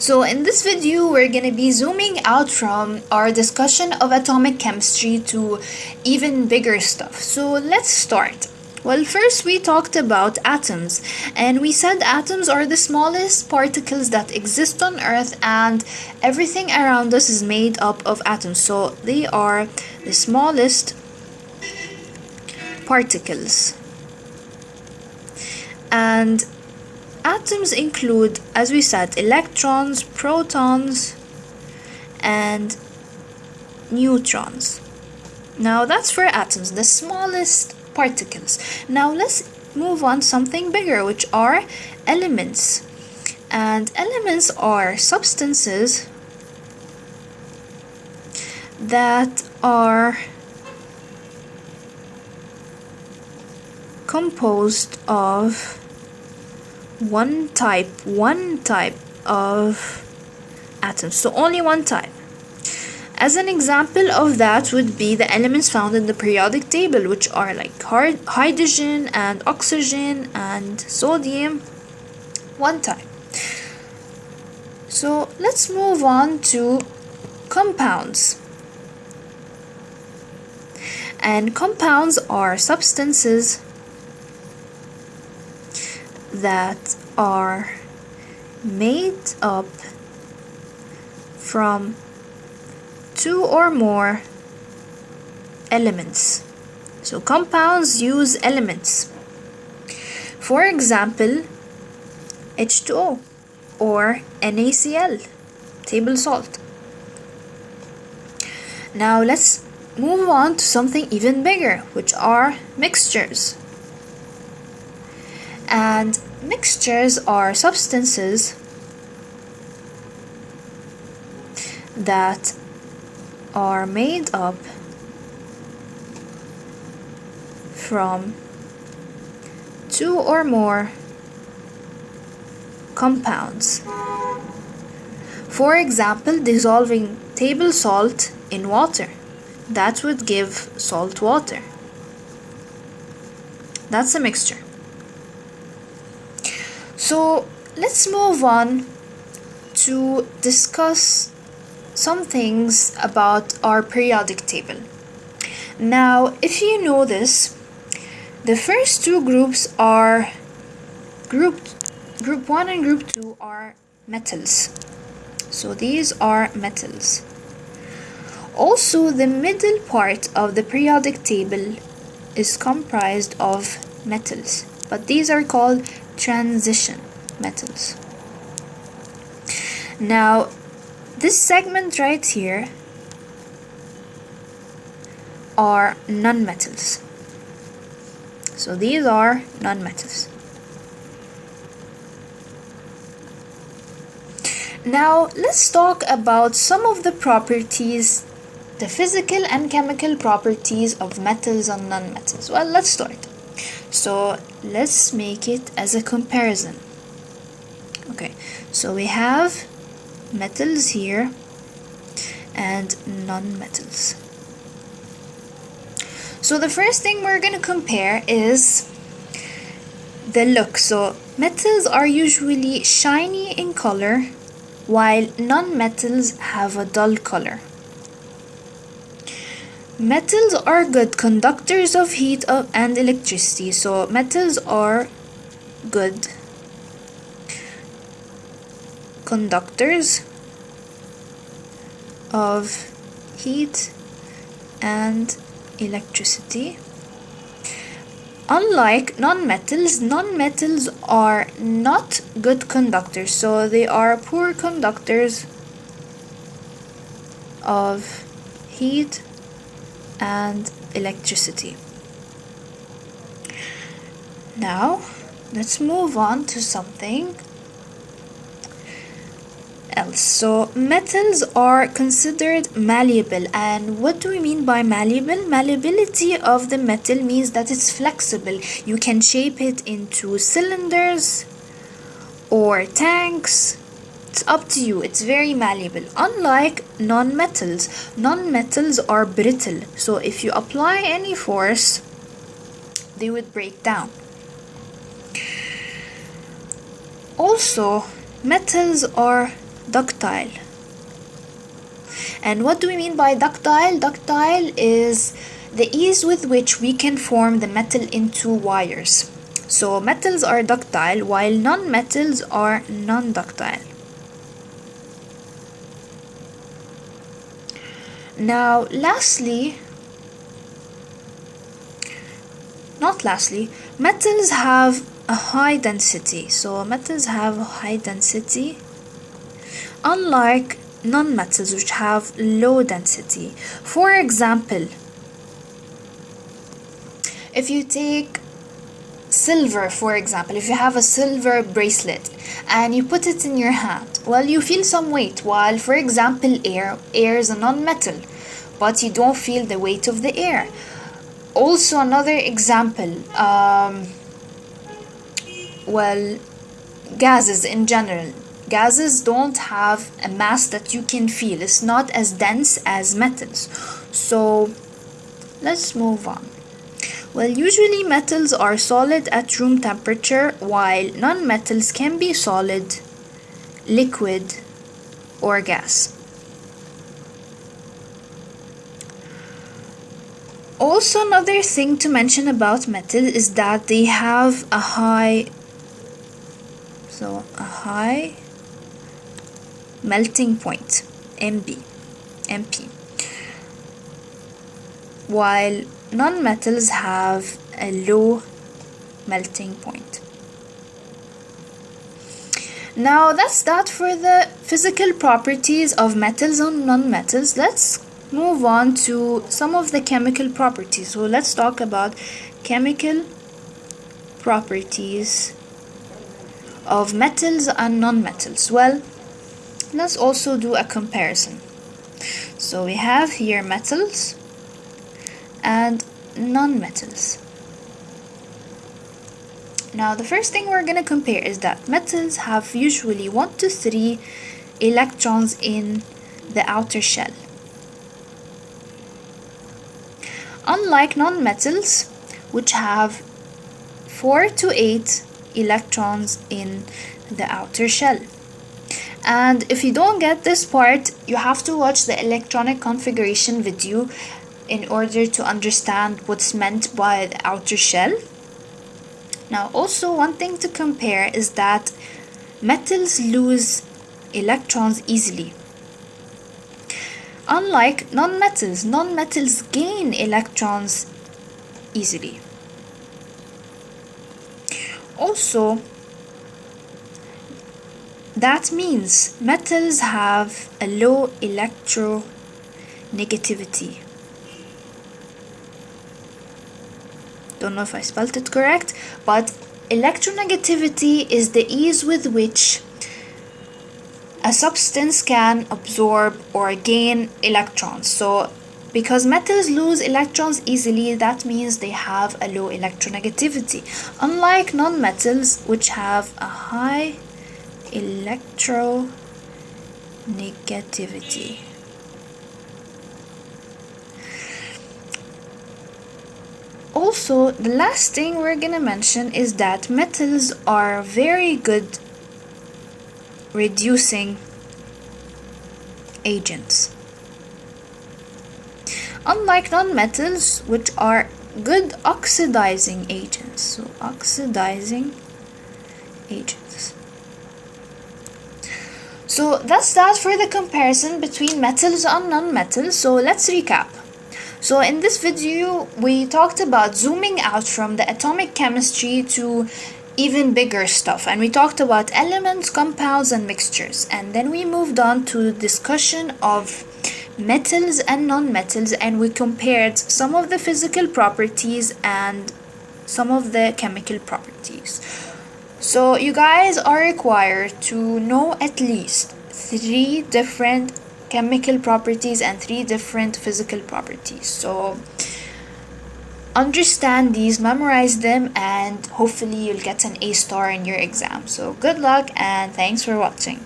So in this video, we're going to be zooming out from our discussion of atomic chemistry to even bigger stuff. So let's start. Well, first we talked about atoms, and we said atoms are the smallest particles that exist on Earth, and everything around us is made up of atoms. So they are the smallest particles. And atoms include, as we said, electrons, protons, and neutrons. Now that's for atoms, the smallest particles. Now let's move on to something bigger, which are elements. And elements are substances that are composed of one type of atoms, so only one type. As an example of that would be the elements found in the periodic table, which are like hydrogen and oxygen and sodium, one type. So let's move on to compounds. And compounds are substances that are made up from two or more elements. So compounds use elements. For example, H2O or NaCl, table salt. Now let's move on to something even bigger, which are mixtures. And mixtures are substances that are made up from two or more compounds. For example, dissolving table salt in water, that would give salt water. That's a mixture. So let's move on to discuss some things about our periodic table. Now, if you know this, the first two groups are group 1 and group 2 are metals. So these are metals. Also, the middle part of the periodic table is comprised of metals, but these are called transition metals. Now, this segment right here are nonmetals. So these are nonmetals. Now let's talk about some of the properties, the physical and chemical properties of metals and nonmetals. Well, let's start. So let's make it as a comparison. Okay, so we have metals here and non-metals. So the first thing we're going to compare is the look. So metals are usually shiny in color, while non-metals have a dull color. Metals are good conductors of heat and electricity. So metals are good conductors of heat and electricity. Unlike nonmetals, nonmetals are not good conductors, so they are poor conductors of heat and electricity. Now, let's move on to something else. So metals are considered malleable, and what do we mean by malleable? Malleability of the metal means that it's flexible. You can shape it into cylinders or tanks. It's up to you. It's very malleable. Unlike non-metals, non-metals are brittle. So if you apply any force, they would break down. Also, metals are ductile. And what do we mean by ductile? Ductile is the ease with which we can form the metal into wires. So metals are ductile while non-metals are non-ductile. Now metals have a high density. So metals have a high density, unlike non-metals which have low density. For example, if you take silver, for example, if you have a silver bracelet and you put it in your hand, well, you feel some weight, while for example air is a non-metal, but you don't feel the weight of the air. Also, another example, gases in general. Gases don't have a mass that you can feel. It's not as dense as metals. So let's move on. Well, usually metals are solid at room temperature, while non-metals can be solid, liquid, or gas. Also, another thing to mention about metal is that they have a high melting point, MP, while non-metals have a low melting point. Now that's that for the physical properties of metals and non-metals. Let's move on to some of the chemical properties. So let's talk about chemical properties of metals and non-metals. Well, let's also do a comparison. So we have here metals and non-metals. Now the first thing we're going to compare is that metals have usually 1 to 3 electrons in the outer shell, unlike non-metals which have 4 to 8 electrons in the outer shell. And if you don't get this part, you have to watch the electronic configuration video in order to understand what's meant by the outer shell. Now also, one thing to compare is that metals lose electrons easily, unlike non-metals. Non-metals gain electrons easily. Also, that means metals have a low electronegativity. Don't know if I spelled it correct, but electronegativity is the ease with which a substance can absorb or gain electrons. So because metals lose electrons easily, that means they have a low electronegativity, unlike non-metals which have a high electronegativity. Also, the last thing we're gonna mention is that metals are very good reducing agents, unlike non-metals which are good oxidizing agents. So oxidizing agents. So that's that for the comparison between metals and non-metals. So let's recap. So in this video, we talked about zooming out from the atomic chemistry to even bigger stuff, and we talked about elements, compounds, and mixtures. And then we moved on to discussion of metals and non-metals, and we compared some of the physical properties and some of the chemical properties. So you guys are required to know at least 3 different chemical properties and 3 different physical properties. So understand these, memorize them, and hopefully you'll get an A star in your exam. So good luck and thanks for watching.